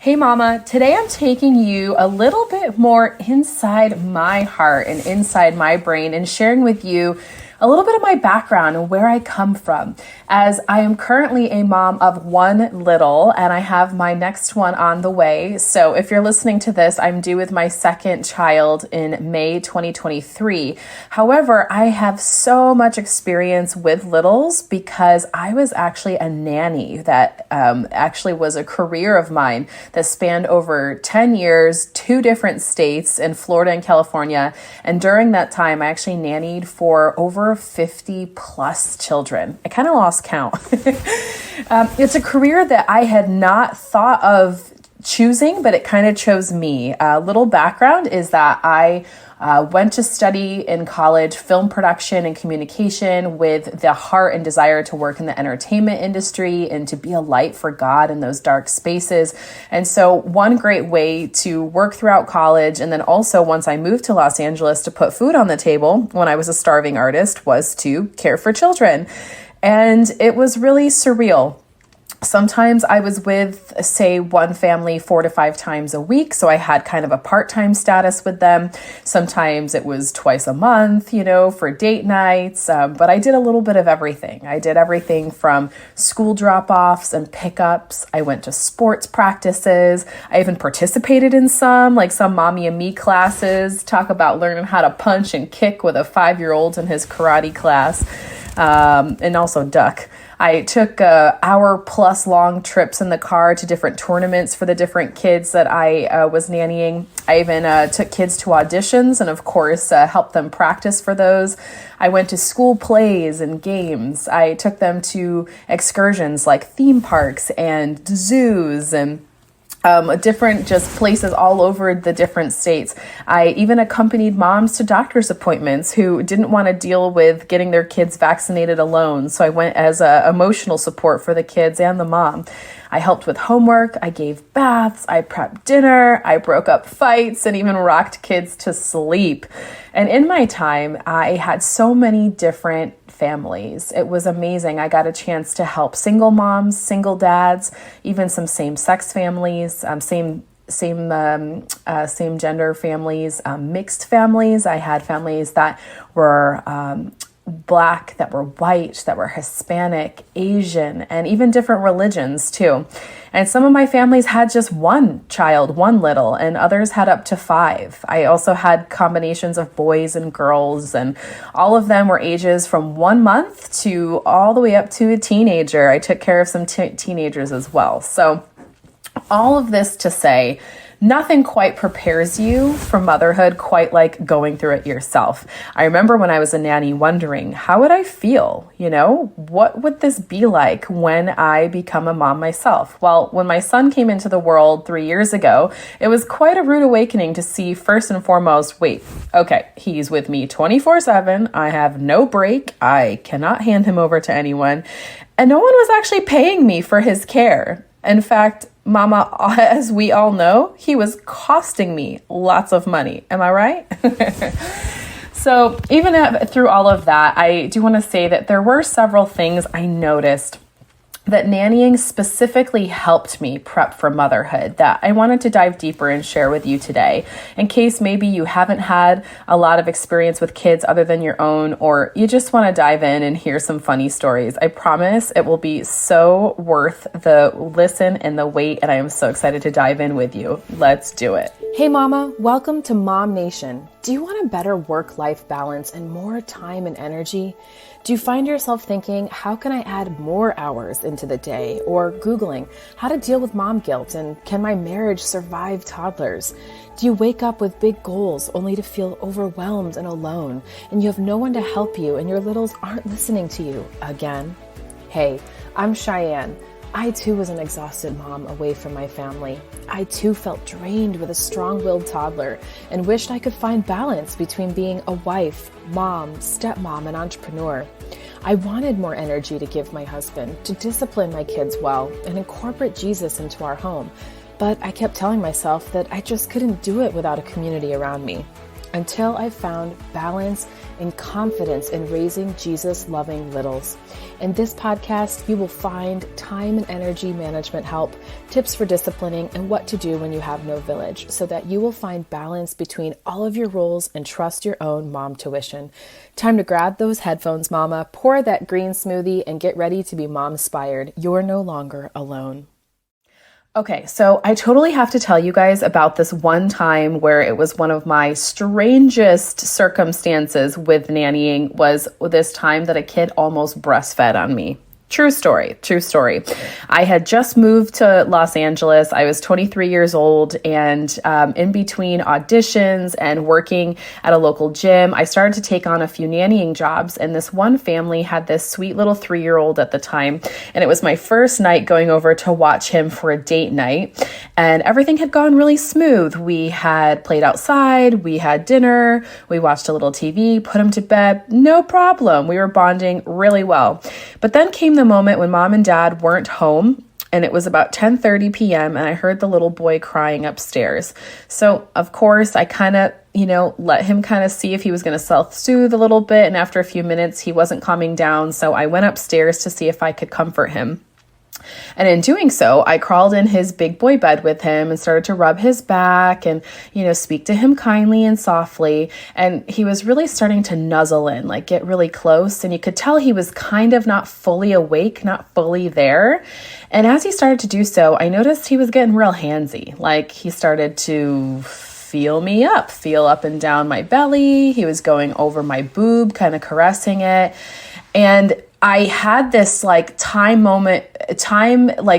Hey mama, today I'm taking you a little bit more inside my heart and inside my brain and sharing with you a little bit of my background and where I come from, as I am currently a mom of one little and I have my next one on the way. So if you're listening to this, I'm due with my second child in May 2023. However, I have so much experience with littles because I was actually a nanny. That actually was a career of mine that spanned over 10 years, 2 different states in Florida and California. And during that time, I actually nannied for over 50 plus children. I kind of lost count. It's a career that I had not thought of choosing, but it kind of chose me. A little background is that I went to study in college film production and communication with the heart and desire to work in the entertainment industry and to be a light for God in those dark spaces. And so one great way to work throughout college, and then also once I moved to Los Angeles to put food on the table when I was a starving artist, was to care for children. And it was really surreal. Sometimes I was with, say, one family 4 to 5 times a week. So I had kind of a part-time status with them. Sometimes it was twice a month, for date nights. But I did a little bit of everything. I did everything from school drop-offs and pickups. I went to sports practices. I even participated in some Mommy and Me classes. Talk about learning how to punch and kick with a 5-year-old in his karate class. And also duck. I took hour-plus long trips in the car to different tournaments for the different kids that I was nannying. I even took kids to auditions and, of course, helped them practice for those. I went to school plays and games. I took them to excursions like theme parks and zoos and different just places all over the different states. I even accompanied moms to doctor's appointments who didn't want to deal with getting their kids vaccinated alone. So I went as emotional support for the kids and the mom. I helped with homework. I gave baths. I prepped dinner. I broke up fights and even rocked kids to sleep. And in my time, I had so many different families. It was amazing. I got a chance to help single moms, single dads, even some same-sex families, same gender families, mixed families. I had families that were Black, that were white, that were Hispanic, Asian, and even different religions too. And some of my families had just one child, one little, and others had up to 5. I also had combinations of boys and girls, and all of them were ages from 1 month to all the way up to a teenager. I took care of some teenagers as well. So all of this to say, nothing quite prepares you for motherhood quite like going through it yourself. I remember when I was a nanny wondering, how would I feel? What would this be like when I become a mom myself? Well, when my son came into the world 3 years ago, it was quite a rude awakening to see, first and foremost, he's with me 24/7. I have no break. I cannot hand him over to anyone. And no one was actually paying me for his care. In fact, Mama, as we all know, he was costing me lots of money. Am I right? So even through all of that, I do want to say that there were several things I noticed that nannying specifically helped me prep for motherhood that I wanted to dive deeper and share with you today, in case maybe you haven't had a lot of experience with kids other than your own, or you just want to dive in and hear some funny stories. I promise it will be so worth the listen and the wait, and I am so excited to dive in with you. Let's do it. Hey mama, welcome to Mom Nation. Do you want a better work-life balance and more time and energy? Do you find yourself thinking, how can I add more hours into the day? Or Googling how to deal with mom guilt and can my marriage survive toddlers? Do you wake up with big goals only to feel overwhelmed and alone and you have no one to help you and your littles aren't listening to you again? Hey, I'm Cheyanne. I too was an exhausted mom away from my family. I too felt drained with a strong-willed toddler and wished I could find balance between being a wife, mom, stepmom, and entrepreneur. I wanted more energy to give my husband, to discipline my kids well, and incorporate Jesus into our home. But I kept telling myself that I just couldn't do it without a community around me. Until I found balance and confidence in raising Jesus-loving littles. In this podcast, you will find time and energy management help, tips for disciplining, and what to do when you have no village, so that you will find balance between all of your roles and trust your own mom tuition. Time to grab those headphones, mama, pour that green smoothie, and get ready to be mom-inspired. You're no longer alone. Okay, so I totally have to tell you guys about this one time where it was one of my strangest circumstances with nannying. Was this time that a kid almost breastfed on me. True story. I had just moved to Los Angeles. I was 23 years old, and in between auditions and working at a local gym, I started to take on a few nannying jobs. And this one family had this sweet little 3-year-old at the time. And it was my first night going over to watch him for a date night. And everything had gone really smooth. We had played outside, we had dinner, we watched a little TV, put him to bed, no problem. We were bonding really well. But then came the moment when mom and dad weren't home, and it was about 10:30 p.m. and I heard the little boy crying upstairs. So of course I kind of, let him kind of see if he was going to self-soothe a little bit. And after a few minutes, he wasn't calming down. So I went upstairs to see if I could comfort him. And in doing so, I crawled in his big boy bed with him and started to rub his back and, speak to him kindly and softly. And he was really starting to nuzzle in, like get really close. And you could tell he was kind of not fully awake, not fully there. And as he started to do so, I noticed he was getting real handsy. Like he started to feel me up, feel up and down my belly. He was going over my boob, kind of caressing it. And I had this time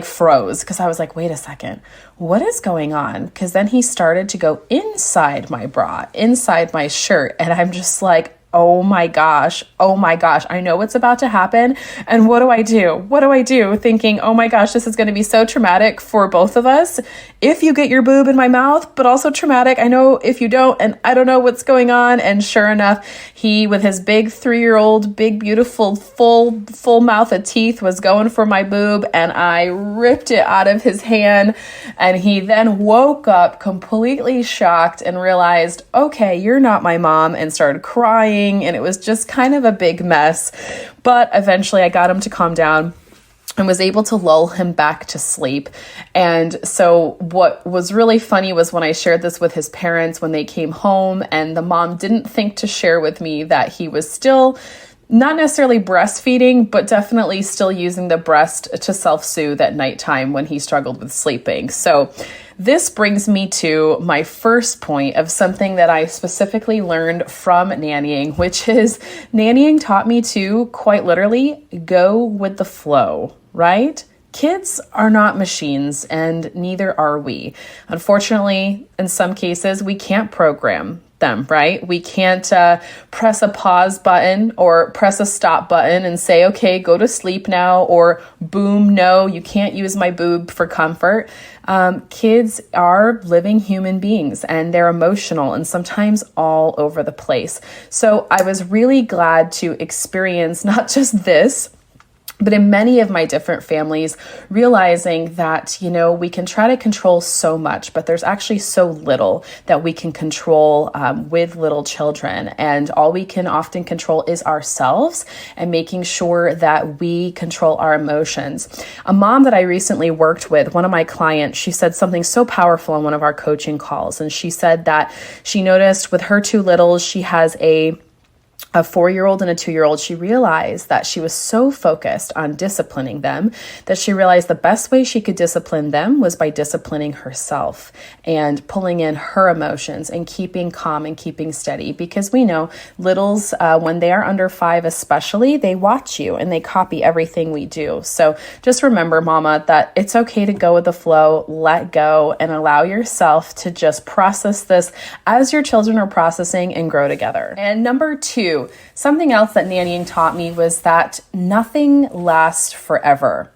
froze because I was like, wait a second, what is going on? Because then he started to go inside my bra, inside my shirt. And I'm just like, oh my gosh, I know what's about to happen. And what do I do? Thinking, oh my gosh, this is going to be so traumatic for both of us. If you get your boob in my mouth, but also traumatic, I know if you don't, and I don't know what's going on. And sure enough, he, with his big 3-year-old, big, beautiful, full mouth of teeth, was going for my boob, and I ripped it out of his hand. And he then woke up completely shocked and realized, okay, you're not my mom, and started crying. And it was just kind of a big mess. But eventually I got him to calm down and was able to lull him back to sleep. And so what was really funny was when I shared this with his parents when they came home, and the mom didn't think to share with me that he was still not necessarily breastfeeding, but definitely still using the breast to self-soothe at nighttime when he struggled with sleeping. So this brings me to my first point of something that I specifically learned from nannying, which is nannying taught me to, quite literally, go with the flow, right? Kids are not machines, and neither are we. Unfortunately, in some cases, we can't program them, right? We can't press a pause button or press a stop button and say, okay, go to sleep now, or boom, no, you can't use my boob for comfort. Kids are living human beings, and they're emotional and sometimes all over the place. So I was really glad to experience not just this, but in many of my different families, realizing that, we can try to control so much, but there's actually so little that we can control with little children. And all we can often control is ourselves and making sure that we control our emotions. A mom that I recently worked with, one of my clients, she said something so powerful on one of our coaching calls. And she said that she noticed with her 2 littles, she has a 4-year-old and a 2-year-old, she realized that she was so focused on disciplining them that she realized the best way she could discipline them was by disciplining herself and pulling in her emotions and keeping calm and keeping steady. Because we know littles, when they are under 5 especially, they watch you and they copy everything we do. So just remember, mama, that it's okay to go with the flow, let go, and allow yourself to just process this as your children are processing and grow together. And number 2, something else that nannying taught me was that nothing lasts forever.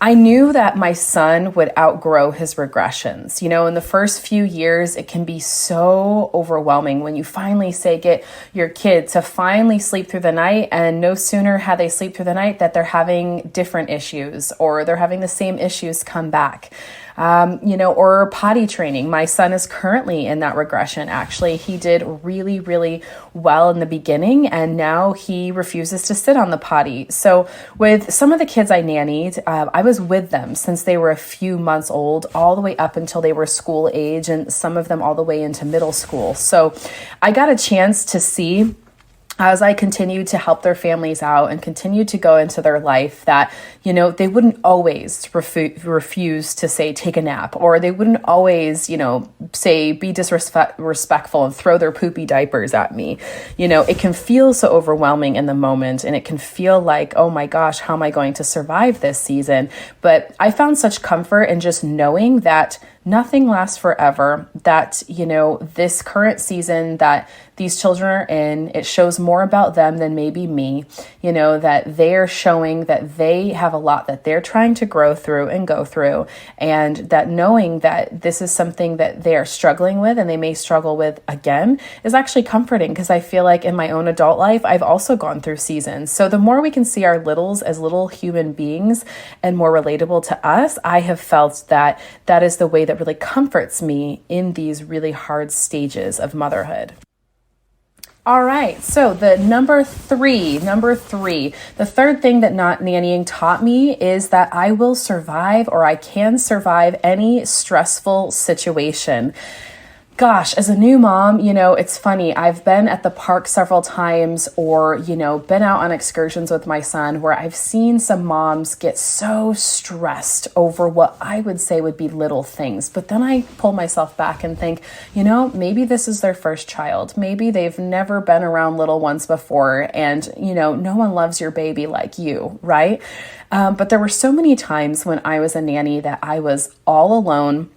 I knew that my son would outgrow his regressions. In the first few years, it can be so overwhelming when you finally say get your kid to finally sleep through the night, and no sooner had they sleep through the night that they're having different issues or they're having the same issues come back. or potty training. My son is currently in that regression. Actually, he did really, really well in the beginning, and now he refuses to sit on the potty. So with some of the kids I nannied, I was with them since they were a few months old, all the way up until they were school age, and some of them all the way into middle school. So I got a chance to see, as I continued to help their families out and continued to go into their life, that, they wouldn't always refuse to say, take a nap, or they wouldn't always, say, be disrespectful and throw their poopy diapers at me. It can feel so overwhelming in the moment, and it can feel like, oh my gosh, how am I going to survive this season? But I found such comfort in just knowing that nothing lasts forever, that, this current season that these children are in, it shows more about them than maybe me, that they're showing that they have a lot that they're trying to grow through and go through. And that knowing that this is something that they are struggling with and they may struggle with again is actually comforting, because I feel like in my own adult life, I've also gone through seasons. So the more we can see our littles as little human beings and more relatable to us, I have felt that that is the way that really comforts me in these really hard stages of motherhood. All right, so the number three, the third thing that not nannying taught me is that I will survive, or I can survive, any stressful situation. Gosh, as a new mom, it's funny. I've been at the park several times, or, been out on excursions with my son, where I've seen some moms get so stressed over what I would say would be little things. But then I pull myself back and think, maybe this is their first child. Maybe they've never been around little ones before, and, no one loves your baby like you, right? But there were so many times when I was a nanny that I was all alone,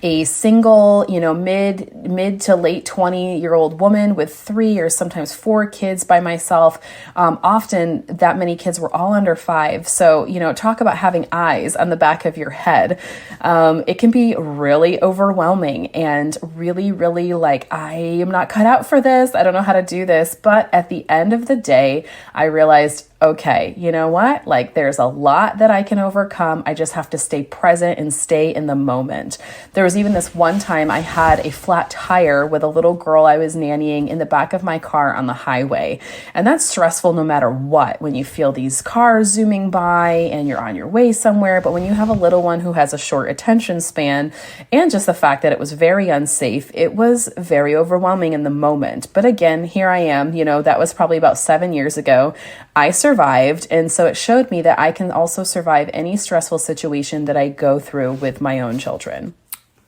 a single, mid to late 20-year-old woman with 3 or sometimes 4 kids by myself. Often that many kids were all under 5. So, talk about having eyes on the back of your head. It can be really overwhelming and really, really like, I am not cut out for this. I don't know how to do this. But at the end of the day, I realized, okay, you know what? Like, there's a lot that I can overcome. I just have to stay present and stay in the moment. There was even this one time I had a flat tire with a little girl I was nannying in the back of my car on the highway. And that's stressful no matter what, when you feel these cars zooming by and you're on your way somewhere. But when you have a little one who has a short attention span, and just the fact that it was very unsafe, it was very overwhelming in the moment. But again, here I am, that was probably about 7 years ago. I survived. And so it showed me that I can also survive any stressful situation that I go through with my own children.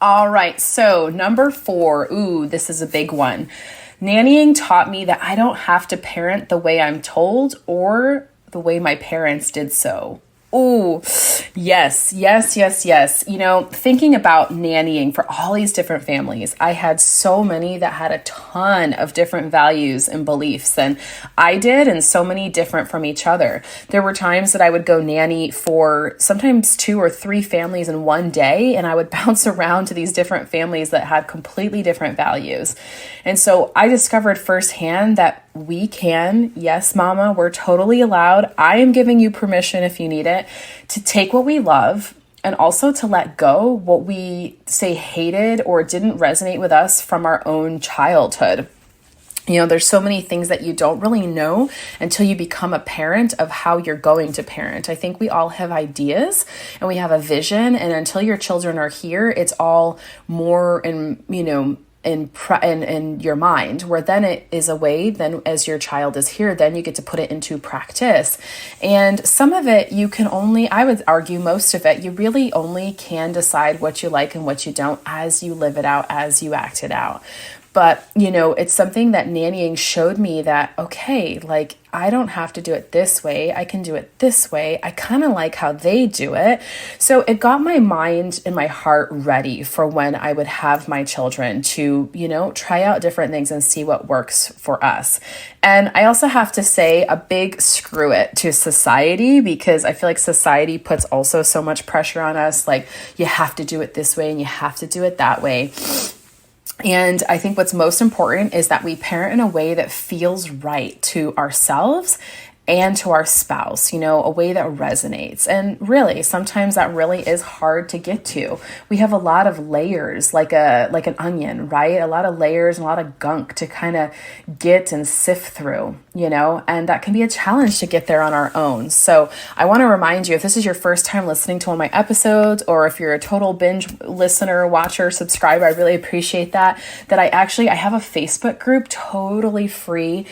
All right. So number 4, this is a big one. Nannying taught me that I don't have to parent the way I'm told or the way my parents did so. Oh, yes. Thinking about nannying for all these different families, I had so many that had a ton of different values and beliefs than I did, and so many different from each other. There were times that I would go nanny for sometimes 2 or 3 families in one day, and I would bounce around to these different families that had completely different values. And so I discovered firsthand that we can, yes, mama, we're totally allowed. I am giving you permission, if you need it, to take what we love and also to let go what we say hated or didn't resonate with us from our own childhood. There's so many things that you don't really know until you become a parent of how you're going to parent. I think we all have ideas and we have a vision, and until your children are here, it's all more in your mind, where then it is a way, then as your child is here, then you get to put it into practice. And some of it you can only, I would argue most of it, you really only can decide what you like and what you don't as you live it out, as you act it out. But, it's something that nannying showed me that, okay, like, I don't have to do it this way. I can do it this way. I kind of like how they do it. So it got my mind and my heart ready for when I would have my children to, try out different things and see what works for us. And I also have to say a big screw it to society, because I feel like society puts also so much pressure on us. Like, you have to do it this way and you have to do it that way. And I think what's most important is that we parent in a way that feels right to ourselves and to our spouse, a way that resonates. And really, sometimes that really is hard to get to. We have a lot of layers, like an onion, right? A lot of layers and a lot of gunk to kind of get and sift through, and that can be a challenge to get there on our own. So I want to remind you, if this is your first time listening to one of my episodes, or if you're a total binge listener, watcher, subscriber, I really appreciate that I have a Facebook group totally free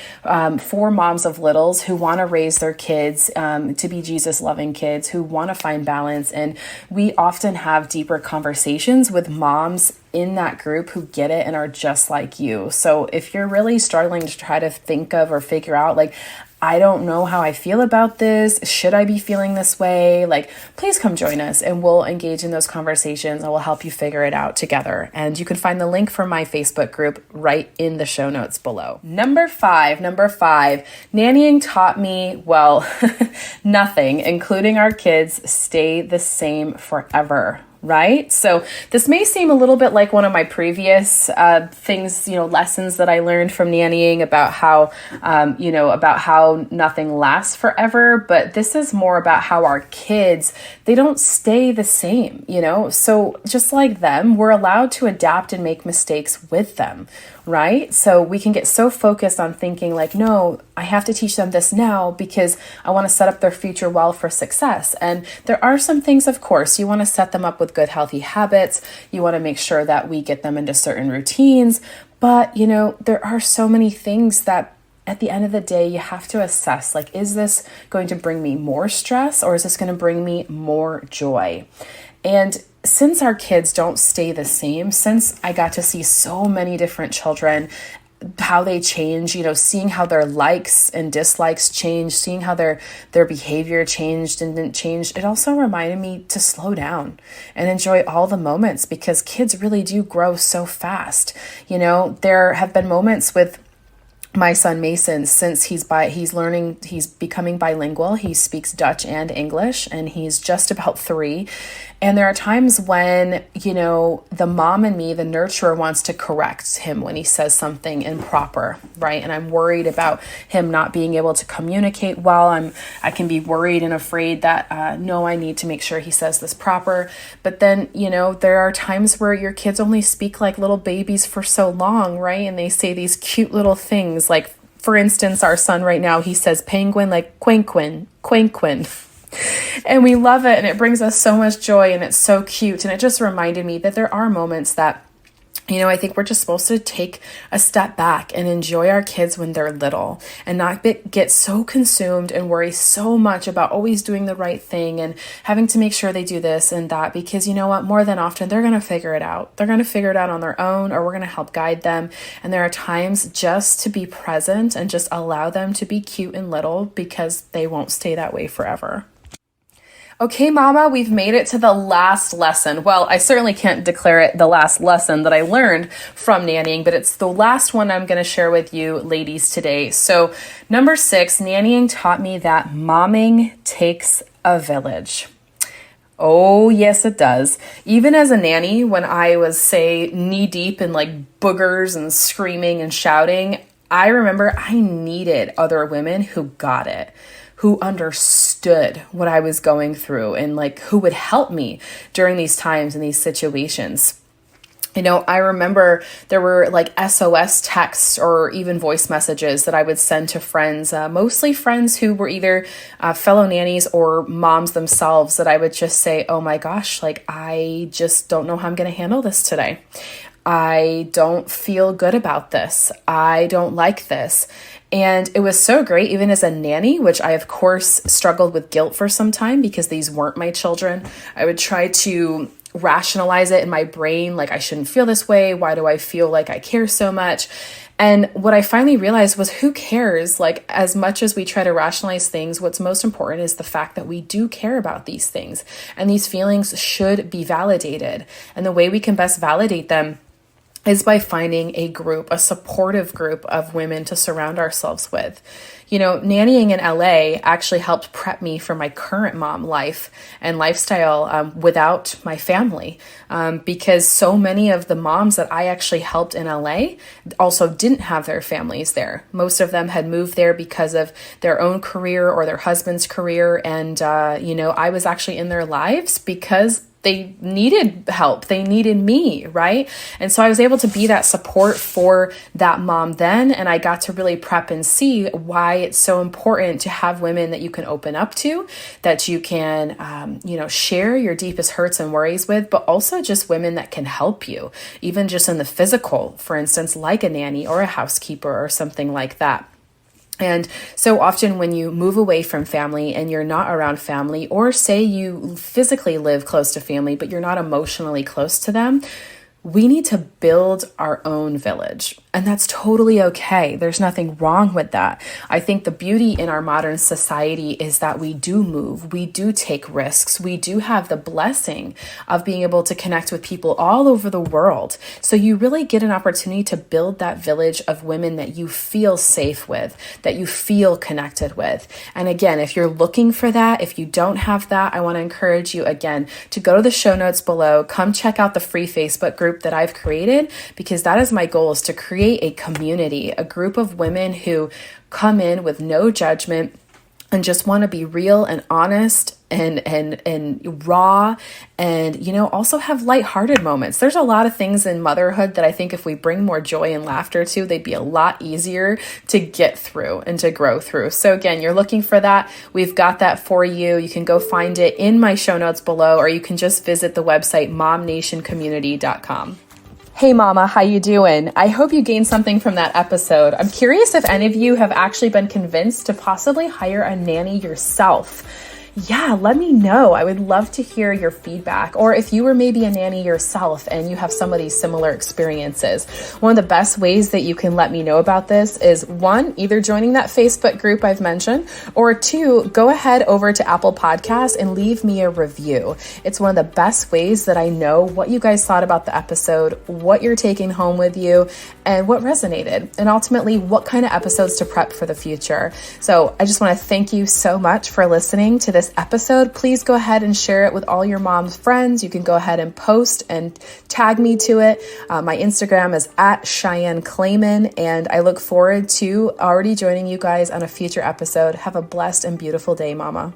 for moms of littles who want to raise their kids to be Jesus loving kids, who want to find balance. And we often have deeper conversations with moms in that group who get it and are just like you. So if you're really struggling to try to think of or figure out, like, I don't know how I feel about this, should I be feeling this way? Like, please come join us and we'll engage in those conversations and we'll help you figure it out together. And you can find the link for my Facebook group right in the show notes below. Number five, nannying taught me, well, nothing, including our kids, stay the same forever. Right? So this may seem a little bit like one of my previous things, lessons that I learned from nannying about how nothing lasts forever. But this is more about how our kids, they don't stay the same, So just like them, we're allowed to adapt and make mistakes with them. Right? So we can get so focused on thinking like, no, I have to teach them this now because I want to set up their future well for success. And there are some things, of course, you want to set them up with good, healthy habits. You want to make sure that we get them into certain routines. But, there are so many things that at the end of the day, you have to assess, like, is this going to bring me more stress or is this going to bring me more joy? And since our kids don't stay the same, since I got to see so many different children, how they change, seeing how their likes and dislikes change, seeing how their behavior changed and didn't change, it also reminded me to slow down and enjoy all the moments because kids really do grow so fast. There have been moments with my son Mason, since he's becoming bilingual. He speaks Dutch and English, and he's just about 3. And there are times when, the mom in me, the nurturer, wants to correct him when he says something improper, right? And I'm worried about him not being able to communicate well. I can be worried and afraid that, no, I need to make sure he says this proper. But then, there are times where your kids only speak like little babies for so long, right? And they say these cute little things. Like, for instance, our son right now, he says penguin like quenquin, quenquin. And we love it, and it brings us so much joy, and it's so cute. And it just reminded me that there are moments that, I think we're just supposed to take a step back and enjoy our kids when they're little and not get so consumed and worry so much about always doing the right thing and having to make sure they do this and that, because you know what, more than often, they're going to figure it out. They're going to figure it out on their own, or we're going to help guide them. And there are times just to be present and just allow them to be cute and little, because they won't stay that way forever. Okay, Mama, we've made it to the last lesson. Well, I certainly can't declare it the last lesson that I learned from nannying, but it's the last one I'm going to share with you ladies today. So, number 6, nannying taught me that momming takes a village. Oh, yes, it does. Even as a nanny, when I was, say, knee deep in like boogers and screaming and shouting, I remember I needed other women who got it, who understood what I was going through, and like who would help me during these times and these situations. I remember there were like SOS texts or even voice messages that I would send to friends, mostly friends who were either fellow nannies or moms themselves, that I would just say, oh my gosh, like, I just don't know how I'm going to handle this today. I don't feel good about this. I don't like this. And it was so great, even as a nanny, which I, of course, struggled with guilt for some time because these weren't my children. I would try to rationalize it in my brain, like, I shouldn't feel this way. Why do I feel like I care so much? And what I finally realized was, who cares? Like, as much as we try to rationalize things, what's most important is the fact that we do care about these things. And these feelings should be validated. And the way we can best validate them is by finding a group, a supportive group of women to surround ourselves with. You know, nannying in LA actually helped prep me for my current mom life and lifestyle without my family, because so many of the moms that I actually helped in LA also didn't have their families there. Most of them had moved there because of their own career or their husband's career. And, I was actually in their lives because they needed help. They needed me, right? And so I was able to be that support for that mom then. And I got to really prep and see why it's so important to have women that you can open up to, that you can, share your deepest hurts and worries with, but also just women that can help you, even just in the physical, for instance, like a nanny or a housekeeper or something like that. And so often when you move away from family and you're not around family, or say you physically live close to family, but you're not emotionally close to them, we need to build our own village. And that's totally okay. There's nothing wrong with that. I think the beauty in our modern society is that we do move, we do take risks, we do have the blessing of being able to connect with people all over the world. So you really get an opportunity to build that village of women that you feel safe with, that you feel connected with. And again, if you're looking for that, if you don't have that, I want to encourage you again to go to the show notes below, come check out the free Facebook group that I've created, because that is my goal, is to create a community, a group of women who come in with no judgment and just want to be real and honest and raw, and also have lighthearted moments. There's a lot of things in motherhood that I think if we bring more joy and laughter to, they'd be a lot easier to get through and to grow through. So again, you're looking for that, we've got that for you. You can go find it in my show notes below, or you can just visit the website momnationcommunity.com. Hey mama, how you doing? I hope you gained something from that episode. I'm curious if any of you have actually been convinced to possibly hire a nanny yourself. Yeah, let me know. I would love to hear your feedback. Or if you were maybe a nanny yourself and you have some of these similar experiences. One of the best ways that you can let me know about this is, one, either joining that Facebook group I've mentioned, or two, go ahead over to Apple Podcasts and leave me a review. It's one of the best ways that I know what you guys thought about the episode, what you're taking home with you, and what resonated, and ultimately what kind of episodes to prep for the future. So I just want to thank you so much for listening to this episode. Please go ahead and share it with all your mom's friends. You can go ahead and post and tag me to it. My Instagram is @CheyanneClayman, and I look forward to already joining you guys on a future episode. Have a blessed and beautiful day, mama.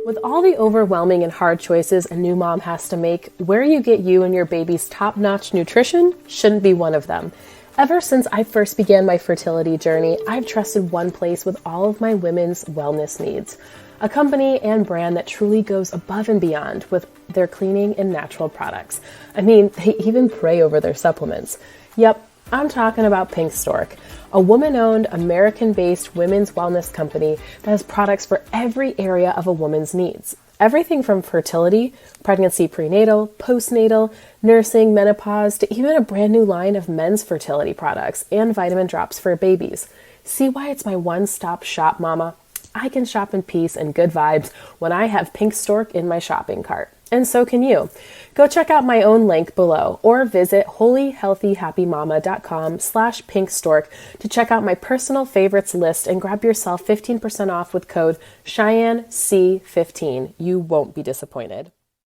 With all the overwhelming and hard choices a new mom has to make, where you get you and your baby's top-notch nutrition shouldn't be one of them. Ever since I first began my fertility journey, I've trusted one place with all of my women's wellness needs. A company and brand that truly goes above and beyond with their cleaning and natural products. I mean, they even pray over their supplements. Yep, I'm talking about Pink Stork, a woman-owned, American-based women's wellness company that has products for every area of a woman's needs. Everything from fertility, pregnancy, prenatal, postnatal, nursing, menopause, to even a brand new line of men's fertility products and vitamin drops for babies. See why it's my one-stop shop, mama? I can shop in peace and good vibes when I have Pink Stork in my shopping cart. And so can you. Go check out my own link below or visit holyhealthyhappymama.com/pinkstork to check out my personal favorites list and grab yourself 15% off with code CheyanneC15. You won't be disappointed.